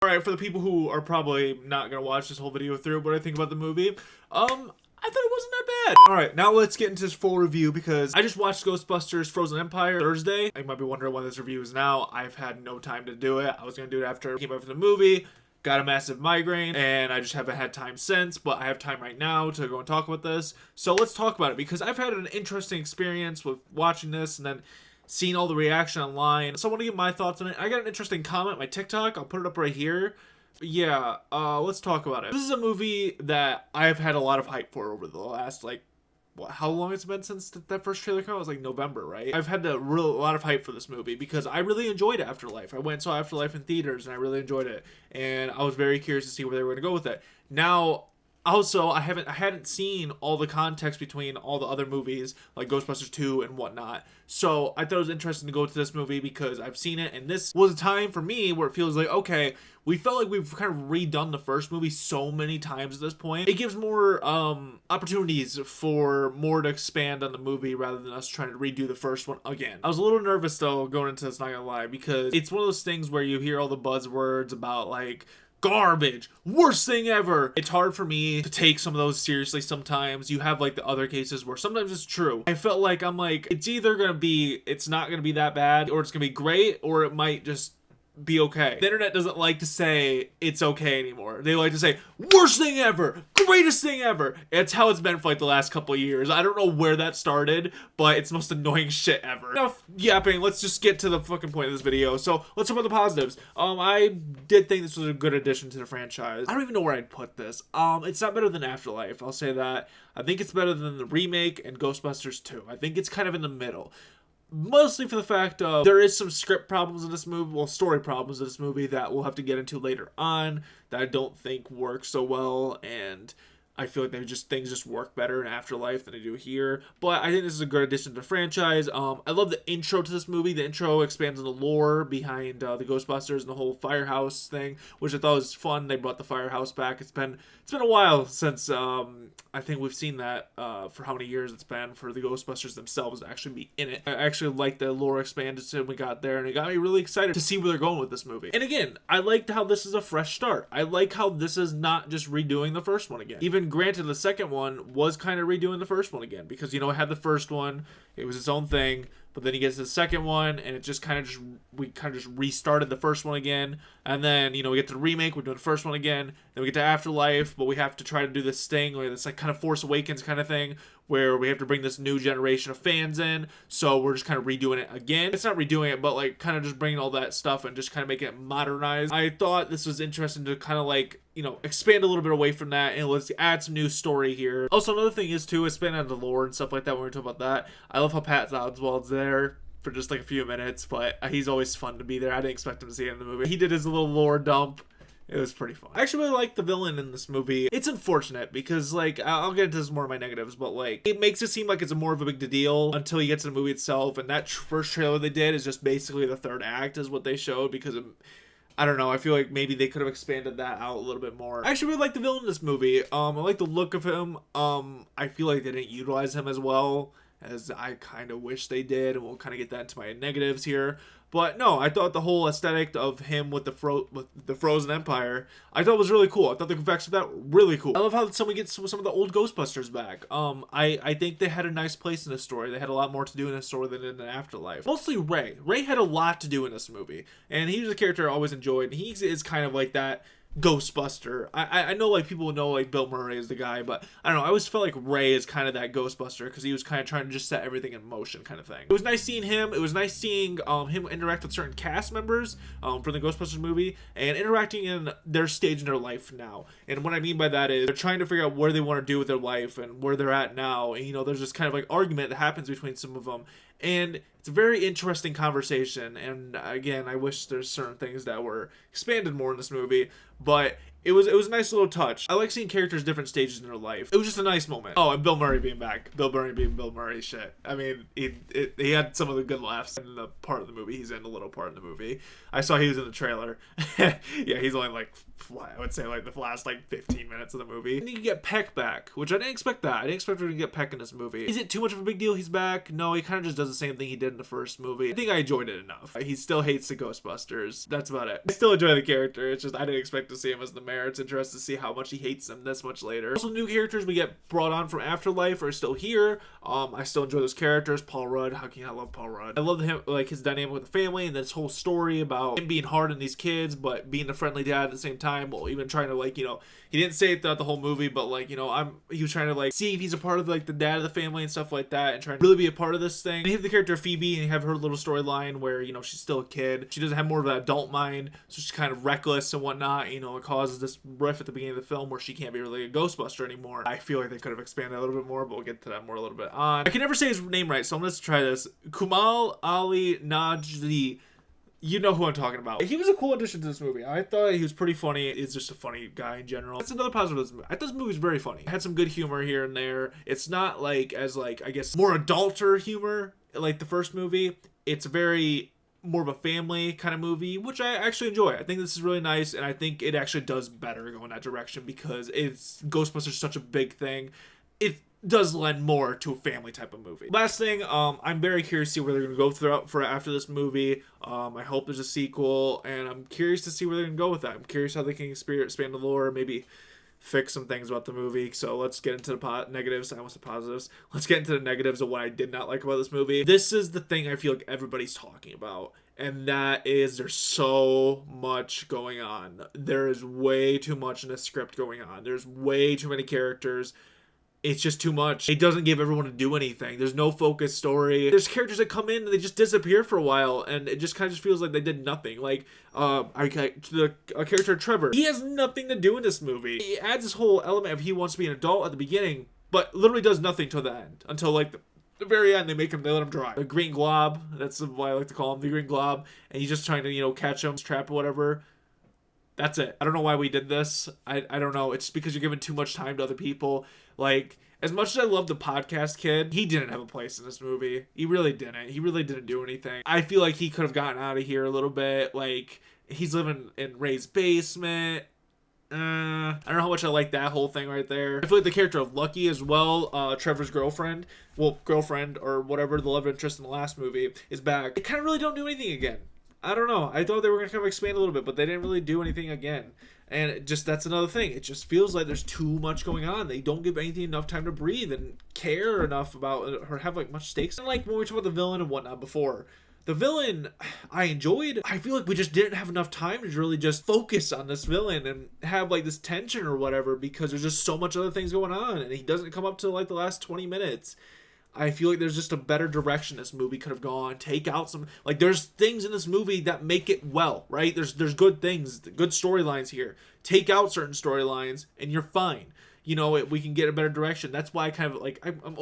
Alright, for the people who are probably not gonna watch this whole video through, what I think about the movie, I thought it wasn't that bad. Alright, now let's get into this full review because I just watched Ghostbusters Frozen Empire Thursday. You might be wondering why this review is now. I've had no time to do it. I was gonna do it after I came out from the movie, got a massive migraine, and I just haven't had time since, but I have time right now to go and talk about this. So let's talk about it because I've had an interesting experience with watching this and then seen all the reaction online. So I want to give my thoughts on it. I got an interesting comment on my TikTok. I'll put it up right here. Yeah, let's talk about it. This is a movie that I've had a lot of hype for over the last, like, how long it's been since that first trailer came out? It was like November, right? I've had a lot of hype for this movie because I really enjoyed Afterlife. I went and saw Afterlife in theaters and I really enjoyed it. And I was very curious to see where they were going to go with it. Now, also, I hadn't seen all the context between all the other movies, like Ghostbusters 2 and whatnot. So I thought it was interesting to go to this movie because I've seen it, and this was a time for me where it feels like, okay, we felt like we've kind of redone the first movie so many times at this point. It gives more opportunities for more to expand on the movie rather than us trying to redo the first one again. I was a little nervous though going into this, not gonna lie, because it's one of those things where you hear all the buzzwords about like garbage, worst thing ever. It's hard for me to take some of those seriously sometimes. You have like the other cases where sometimes it's true. I felt like it's either gonna be, it's not gonna be that bad, or it's gonna be great, or it might just be okay. The internet doesn't like to say it's okay anymore. They like to say worst thing ever, greatest thing ever. It's how it's been for like the last couple of years. I don't know where that started, but it's the most annoying shit ever. Enough yapping, let's just get to the fucking point of this video. So let's talk about the positives. I did think this was a good addition to the franchise. I don't even know where I'd put this. It's not better than Afterlife, I'll say that. I think it's better than the remake and Ghostbusters 2. I think it's kind of in the middle. Mostly for the fact of there is some script problems in this movie, well, story problems in this movie that we'll have to get into later on that I don't think work so well, and I feel like things just work better in Afterlife than they do here. But I think this is a good addition to the franchise. I love the intro to this movie. The intro expands on the lore behind the Ghostbusters and the whole firehouse thing, which I thought was fun. They brought the firehouse back. It's been a while since I think we've seen that for how many years it's been for the Ghostbusters themselves to actually be in it. I actually like the lore expanded when we got there, and it got me really excited to see where they're going with this movie. And again, I liked how this is a fresh start. I like how this is not just redoing the first one again. Even granted, the second one was kind of redoing the first one again because, you know, it had the first one, it was its own thing, but then he gets to the second one and it just we kind of just restarted the first one again. And then, you know, we get to the remake, we're doing the first one again, then we get to Afterlife, but we have to try to do this thing where it's like kind of Force Awakens kind of thing where we have to bring this new generation of fans in, so we're just kind of redoing it again. It's not redoing it, but like kind of just bringing all that stuff and just kind of making it modernized. I thought this was interesting to kind of like, you know, expand a little bit away from that and let's add some new story here. Also, another thing is too, expand on the lore and stuff like that when we're talking about that. I love how Pat Oswalt's there for just like a few minutes, but he's always fun to be there. I didn't expect him to see it in the movie. He did his little lore dump. It was pretty fun. I actually really like the villain in this movie. It's unfortunate because, like, I'll get into this more of my negatives, but, like, it makes it seem like it's more of a big deal until you get to the movie itself, and that first trailer they did is just basically the third act is what they showed because I don't know, I feel like maybe they could have expanded that out a little bit more. I actually really like the villain in this movie. I like the look of him. I feel like they didn't utilize him as well as I kind of wish they did, and we'll kind of get that into my negatives here. But no, I thought the whole aesthetic of him with the Frozen Empire, I thought was really cool. I thought the effects of that were really cool. I love how someone gets some of the old Ghostbusters back. I think they had a nice place in this story. They had a lot more to do in this story than in Afterlife. Mostly Ray. Ray had a lot to do in this movie, and he was a character I always enjoyed. He is kind of like that Ghostbuster. I know like people know like Bill Murray is the guy, but I don't know, I always felt like Ray is kind of that Ghostbuster because he was kind of trying to just set everything in motion kind of thing. It was nice seeing him. It was nice seeing him interact with certain cast members from the Ghostbusters movie and interacting in their stage in their life now. And what I mean by that is they're trying to figure out what they want to do with their life and where they're at now. And you know, there's this kind of like argument that happens between some of them. And it's a very interesting conversation, and again, I wish there's certain things that were expanded more in this movie, but it was a nice little touch. I like seeing characters different stages in their life. It was just a nice moment. Oh, and Bill Murray being back. Bill Murray being Bill Murray shit. I mean, he had some of the good laughs in the part of the movie. He's in a little part of the movie. I saw he was in the trailer. Yeah, he's only like I would say like the last like 15 minutes of the movie. And you get Peck back, which I didn't expect that. I didn't expect her to get Peck in this movie. Is it too much of a big deal he's back? No, he kind of just does the same thing he did in the first movie. I think I enjoyed it enough. He still hates the Ghostbusters. That's about it. I still enjoy the character. It's just I didn't expect to see him as the mayor. It's interesting to see how much he hates them this much later. Also, new characters we get brought on from Afterlife are still here. I still enjoy those characters. Paul Rudd. How can you not love Paul Rudd? I love him, like his dynamic with the family and this whole story about him being hard on these kids, but being a friendly dad at the same time, while even trying to, like, you know, he didn't say it throughout the whole movie, but like, you know, he was trying to like see if he's a part of like the dad of the family and stuff like that, and trying to really be a part of this thing. And you have the character Phoebe, and you have her little storyline where, you know, she's still a kid. She doesn't have more of an adult mind, so she's kind of reckless and whatnot. You know, it causes this riff at the beginning of the film where she can't be really a Ghostbuster anymore. I feel like they could have expanded a little bit more, but we'll get to that more a little bit on. I can never say his name right, so I'm gonna try this. Kumail Ali Najdi. You know who I'm talking about. He was a cool addition to this movie. I thought he was pretty funny. He's just a funny guy in general. That's another positive of this movie. I thought this movie was very funny. It had some good humor here and there. It's not like as like, I guess, more adulter humor like the first movie. It's very more of a family kind of movie, which I actually enjoy. I think this is really nice, and I think it actually does better going that direction because it's Ghostbusters such a big thing. It does lend more to a family type of movie. Last thing, I'm very curious to see where they're going to go throughout for after this movie. I hope there's a sequel, and I'm curious to see where they're going to go with that. I'm curious how they can expand the lore, maybe fix some things about the movie. So let's get into the negatives. I almost said positives. Let's get into the negatives of what I did not like about this movie. This is the thing I feel like everybody's talking about, and that is there's so much going on. There is way too much in the script going on. There's way too many characters. It's just too much. It doesn't give everyone to do anything. There's no focused story. There's characters that come in and they just disappear for a while, and it just kind of just feels like they did nothing. Like, the character Trevor, he has nothing to do in this movie. He adds this whole element of he wants to be an adult at the beginning, but literally does nothing till the end. Until, like, the very end, they let him drive. The green glob, that's what I like to call him, the green glob, and he's just trying to, you know, catch him, trap or whatever. That's it. I don't know why we did this. I don't know. It's just because you're giving too much time to other people. Like, as much as I love the podcast kid, he didn't have a place in this movie. He really didn't. He really didn't do anything. I feel like he could have gotten out of here a little bit. Like, he's living in Ray's basement. I don't know how much I like that whole thing right there. I feel like the character of Lucky as well, Trevor's girlfriend, or whatever, the love interest in the last movie, is back. They kind of really don't do anything again. I don't know. I thought they were going to kind of expand a little bit, but they didn't really do anything again. And that's another thing. It just feels like there's too much going on. They don't give anything enough time to breathe and care enough about or have like much stakes. And like when we talked about the villain and whatnot before, the villain I enjoyed. I feel like we just didn't have enough time to really just focus on this villain and have like this tension or whatever, because there's just so much other things going on, and he doesn't come up to like the last 20 minutes. I feel like there's just a better direction this movie could have gone. Take out some, like, there's things in this movie that make it well, right? There's good things, good storylines here. Take out certain storylines and you're fine. You know, we can get a better direction. That's why I kind of like, I'm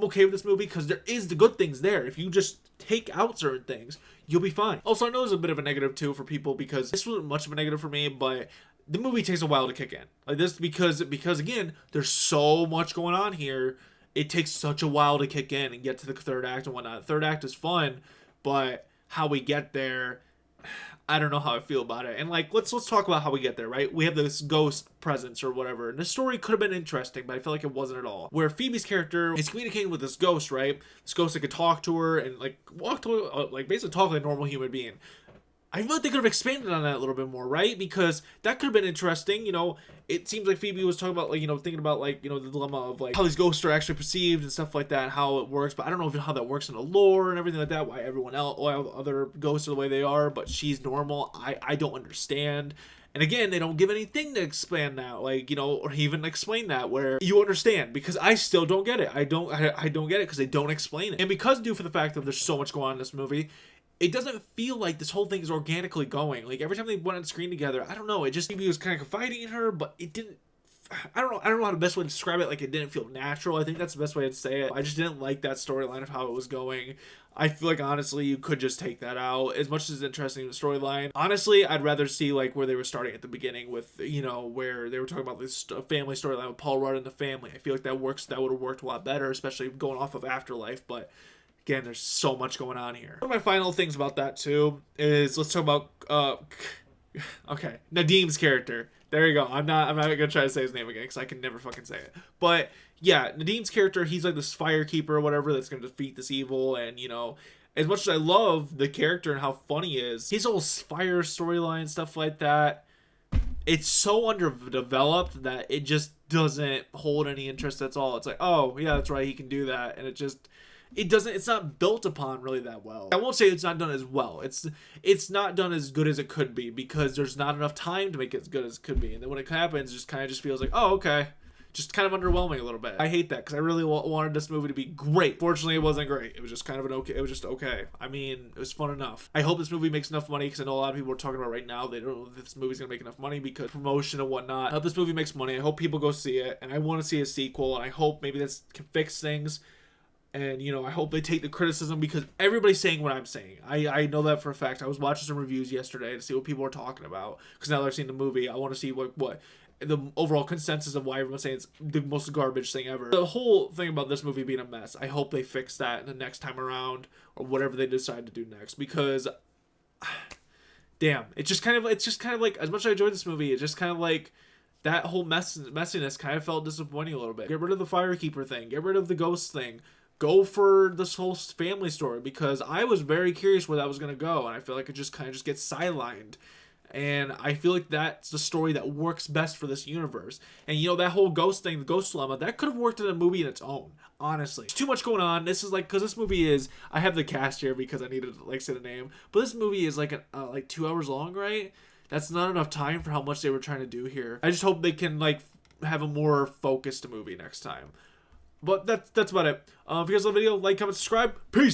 okay with this movie, because there is the good things there. If you just take out certain things, you'll be fine. Also, I know there's a bit of a negative too for people, because this wasn't much of a negative for me, but the movie takes a while to kick in. Like this, because again, there's so much going on here. It takes such a while to kick in and get to the third act and whatnot. The third act is fun, but how we get there, I don't know how I feel about it. And like, let's talk about how we get there, right? We have this ghost presence or whatever, and the story could have been interesting, but I feel like it wasn't at all. Where Phoebe's character is communicating with this ghost, right? This ghost that could talk to her and like basically talk like a normal human being. I feel like they could have expanded on that a little bit more, right? Because that could have been interesting. You know, it seems like Phoebe was talking about, like, you know, thinking about, like, you know, the dilemma of, like, how these ghosts are actually perceived and stuff like that, and how it works. But I don't know how that works in the lore and everything like that, why other ghosts are the way they are, but she's normal. I don't understand. And again, they don't give anything to expand that, like, you know, or even explain that where you understand, because I still don't get it. I don't get it because they don't explain it. And because due for the fact that there's so much going on in this movie, it doesn't feel like this whole thing is organically going. Like, every time they went on screen together, I don't know, it just, maybe it was kind of confiding in her, but it didn't, I don't know how the best way to describe it. Like, it didn't feel natural. I think that's the best way to say it. I just didn't like that storyline of how it was going. I feel like, honestly, you could just take that out. As much as it's interesting, the storyline, honestly, I'd rather see, like, where they were starting at the beginning with, you know, where they were talking about this family storyline with Paul Rudd and the family. I feel like that would have worked a lot better, especially going off of Afterlife, but again, there's so much going on here. One of my final things about that, too, is let's talk about Okay, Nadim's character. There you go. I'm not gonna try to say his name again because I can never fucking say it. But yeah, Nadim's character, he's like this firekeeper or whatever that's gonna defeat this evil, and you know, as much as I love the character and how funny he is, his whole fire storyline, stuff like that, it's so underdeveloped that it just doesn't hold any interest at all. It's like, oh yeah, that's right, he can do that, and it's not built upon really that well. I won't say it's not done as well. It's not done as good as it could be because there's not enough time to make it as good as it could be. And then when it happens, it just kind of just feels like, oh, okay. Just kind of underwhelming a little bit. I hate that because I really wanted this movie to be great. Fortunately, it wasn't great. It was just kind of it was just okay. I mean, it was fun enough. I hope this movie makes enough money because I know a lot of people are talking about right now. They don't know if this movie's going to make enough money because promotion and whatnot. I hope this movie makes money. I hope people go see it. And I want to see a sequel. And I hope maybe this can fix things. And, you know, I hope they take the criticism because everybody's saying what I'm saying. I know that for a fact. I was watching some reviews yesterday to see what people are talking about. Because now that I've seen the movie, I want to see what the overall consensus of why everyone's saying it's the most garbage thing ever. The whole thing about this movie being a mess, I hope they fix that the next time around or whatever they decide to do next. Because, damn, it's just kind of like, as much as I enjoyed this movie, it's just kind of like, that whole messiness kind of felt disappointing a little bit. Get rid of the firekeeper thing. Get rid of the ghost thing. Go for this whole family story because I was very curious where that was going to go, and I feel like it just kind of just gets sidelined. And I feel like that's the story that works best for this universe. And you know, that whole ghost thing, the ghost dilemma, that could have worked in a movie in its own, honestly. There's too much going on. This is like, because this movie is, I have the cast here because I needed to like say the name, but this movie is like like 2 hours long, right? That's not enough time for how much they were trying to do here. I just hope they can like have a more focused movie next time. But that's about it. If you guys love the video, like, comment, subscribe. Peace!